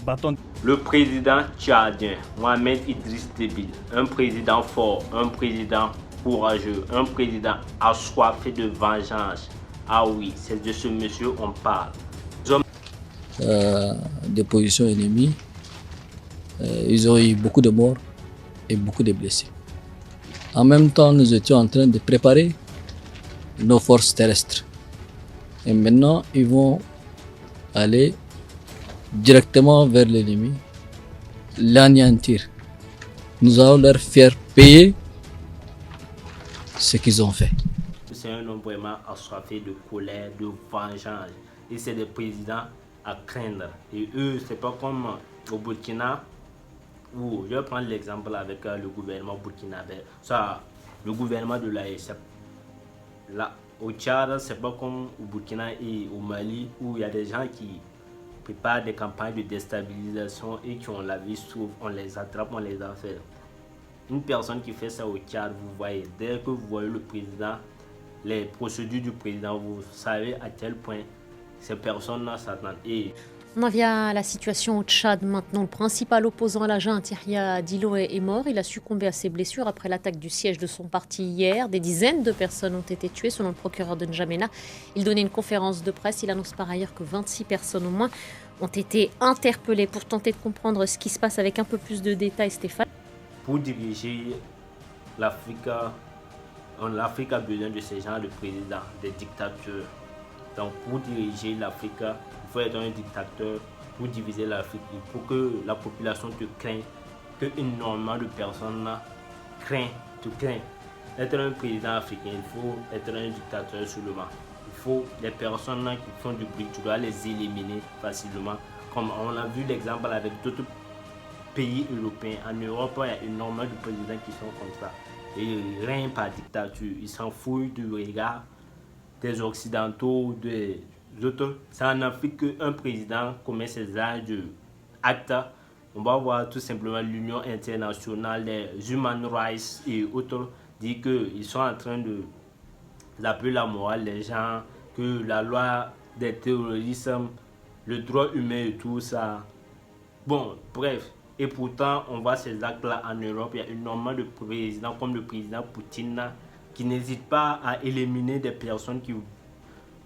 bâton. Le président tchadien, Mohamed Idriss Déby, un président fort, un président courageux, un président assoiffé de vengeance. Ah oui, c'est de ce monsieur on parle. Des positions ennemies, ils ont eu beaucoup de morts et beaucoup de blessés. En même temps, nous étions en train de préparer nos forces terrestres. Et maintenant, ils vont aller directement vers l'ennemi, l'anéantir. Nous allons leur faire payer ce qu'ils ont fait. C'est un homme vraiment assoiffé de colère, de vengeance. Et c'est des présidents à craindre. Et eux, c'est pas comme au Burkina, où je vais prendre l'exemple avec le gouvernement burkinabé. Ça, le gouvernement de l'AESEP. Là, au Tchad, c'est pas comme au Burkina et au Mali, où il y a des gens qui préparent des campagnes de déstabilisation et qui ont la vie sauve, on les attrape, on les affaire. Une personne qui fait ça au Tchad, vous voyez, dès que vous voyez le président, les procédures du président, vous savez à quel point ces personnes-là s'attendent. On en vient à la situation au Tchad maintenant. Le principal opposant à la junte, Yahya Dillo, est mort. Il a succombé à ses blessures après l'attaque du siège de son parti hier. Des dizaines de personnes ont été tuées selon le procureur de N'Djamena. Il donnait une conférence de presse. Il annonce par ailleurs que 26 personnes au moins ont été interpellées. Pour tenter de comprendre ce qui se passe avec un peu plus de détails, Stéphane. Pour diriger l'Afrique, l'Afrique a besoin de ces gens de présidents, des dictateurs. Donc pour diriger l'Afrique, il faut être un dictateur. Pour diviser l'Afrique, il faut que la population te craigne, que énormément de personnes te craignent. Être un président africain, il faut être un dictateur seulement. Il faut des personnes qui font du bruit, tu dois les éliminer facilement. Comme on a vu l'exemple avec d'autres pays européens. En Europe, il y a énormément de présidents qui sont comme ça. Et ils règnent par dictature. Ils s'en foutent du regard des Occidentaux, des autres. C'est en Afrique qu'un président commet ces actes. On va voir tout simplement l'Union internationale, les Human Rights et autres dire qu'ils sont en train de d'appeler la morale des gens, que la loi des terroristes, le droit humain et tout ça. Bon, bref. Et pourtant, on voit ces actes-là en Europe. Il y a énormément de présidents comme le président Poutine qui n'hésitent pas à éliminer des personnes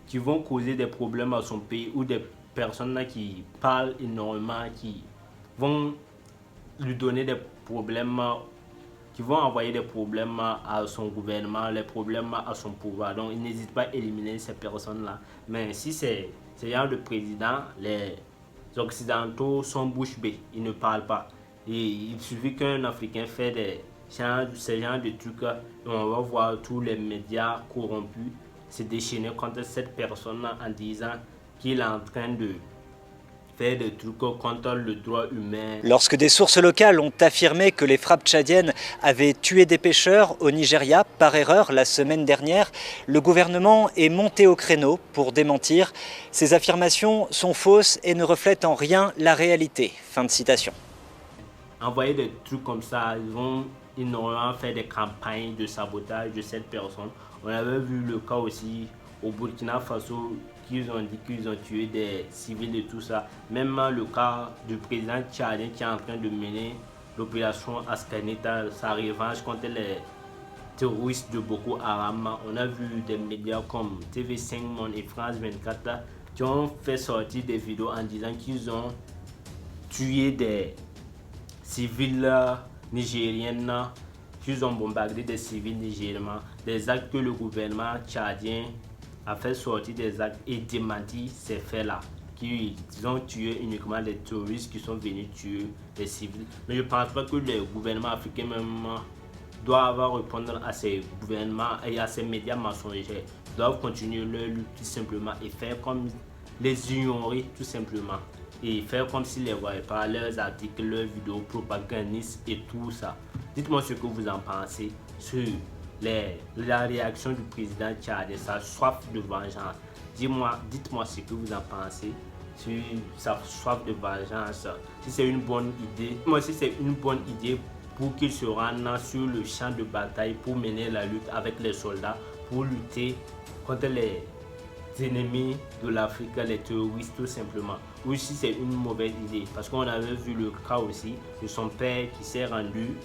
qui vont causer des problèmes à son pays ou des personnes qui parlent énormément, qui vont lui donner des problèmes, qui vont envoyer des problèmes à son gouvernement, les problèmes à son pouvoir. Donc, il n'hésite pas à éliminer ces personnes-là. Mais si c'est ce genre de président, les Occidentaux sont bouche bée, ils ne parlent pas. Et il suffit qu'un Africain fait ce genre de trucs et on va voir tous les médias corrompus se déchaîner contre cette personne en disant qu'il est en train de faire des trucs contre le droit humain. Lorsque des sources locales ont affirmé que les frappes tchadiennes avaient tué des pêcheurs au Nigeria par erreur la semaine dernière, le gouvernement est monté au créneau pour démentir. Ces affirmations sont fausses et ne reflètent en rien la réalité. Fin de citation. Envoyer des trucs comme ça, ils vont énormément faire des campagnes de sabotage de cette personne. On avait vu le cas aussi au Burkina Faso, qu'ils ont dit qu'ils ont tué des civils et tout ça. Même le cas du président tchadien qui est en train de mener l'opération Askanita, sa revanche contre les terroristes de Boko Haram. On a vu des médias comme TV5 Monde et France 24 qui ont fait sortir des vidéos en disant qu'ils ont tué des civils nigériennes, qu'ils ont bombardé des civils nigériens, des actes que le gouvernement tchadien a fait sortir des actes et démenti ces faits-là, qu'ils ont tué uniquement les terroristes qui sont venus tuer les civils. Mais je ne pense pas que les gouvernements africains même doivent répondre à ces gouvernements et à ces médias mensongers. Ils doivent continuer leur lutte tout simplement et faire comme les ignorer tout simplement. Et faire comme s'ils ne les voyaient pas, leurs articles, leurs vidéos propagandistes et tout ça. Dites-moi ce que vous en pensez sur la réaction du président tchadien, sa soif de vengeance. Dites-moi ce que vous en pensez sur sa soif de vengeance. Si c'est une bonne idée, moi si c'est une bonne idée pour qu'il se rende sur le champ de bataille pour mener la lutte avec les soldats, pour lutter contre les ennemis de l'Afrique, les terroristes tout simplement. ou si c'est une mauvaise idée. Parce qu'on avait vu le cas aussi de son père qui s'est rendu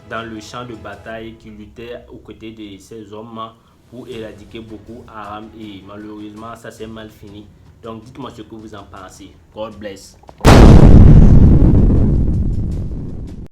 dans le champ de bataille, qui luttait aux côtés de ces hommes pour éradiquer Boko Haram, et malheureusement ça s'est mal fini. Donc dites-moi ce que vous en pensez. God bless.